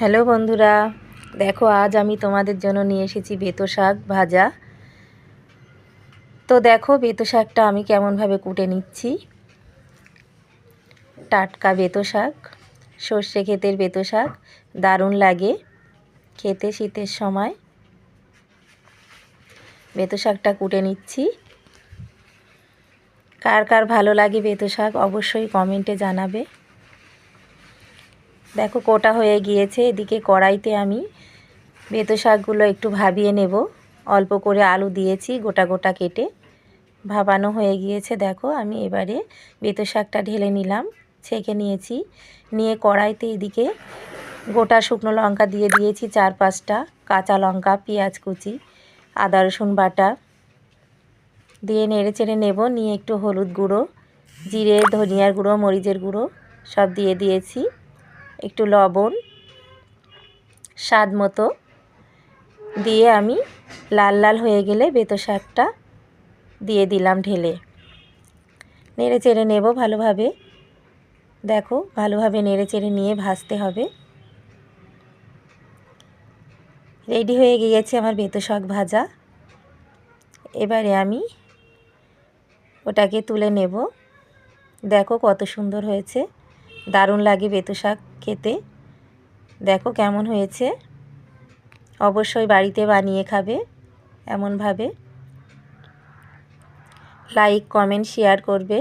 Hello বন্ধুরা, দেখো আজ আমি তোমাদের জন্য নিয়ে এসেছি বেতো শাক ভাজা। তো দেখো বেতো শাকটা আমি কেমনভাবে কুটে নিচ্ছি। টাটকা বেতো শাক, সর্ষে ক্ষেতের বেতো শাক, দারুণ লাগে খেতে শীতের সময়। বেতো শাকটা কুটে নিচ্ছি। কার কার ভালো লাগে বেতো শাক অবশ্যই কমেন্টে জানাবে। দেখো কোটা হয়ে গিয়েছে। এদিকে কড়াইতে আমি বেতো শাকগুলো একটু ভাবিয়ে নেব। অল্প করে আলু দিয়েছি গোটা গোটা কেটে, ভাবানো হয়ে গিয়েছে। দেখো আমি এবারে বেতো শাকটা ঢেলে নিলাম, ছেঁকে নিয়েছি। নিয়ে কড়াইতে এদিকে গোটা শুকনো লঙ্কা দিয়ে দিয়েছি 4-5টা, কাঁচা লঙ্কা, পেঁয়াজ কুচি, আদা রসুন বাটা দিয়ে নেড়ে চেড়ে নেব। নিয়ে একটু হলুদ গুঁড়ো, জিরে, ধনিয়ার গুঁড়ো, মরিচের গুঁড়ো সব দিয়ে দিয়েছি, একটু লবণ স্বাদ মতো দিয়ে আমি লাল লাল হয়ে গেলে বেতো শাকটা দিয়ে দিলাম ঢেলে। নেড়ে চেড়ে নেব ভালোভাবে। দেখো ভালোভাবে নেড়ে চেড়ে নিয়ে ভাজতে হবে। রেডি হয়ে গিয়েছে আমার বেতো শাক ভাজা। এবারে আমি ওটাকে তুলে নেব। দেখো কত সুন্দর হয়েছে, দারুণ লাগে বেতো শাক খেতে। দেখো কেমন হয়েছে, অবশ্যই বাড়িতে বানিয়ে খাবে এমনভাবে। লাইক কমেন্ট শেয়ার করবে।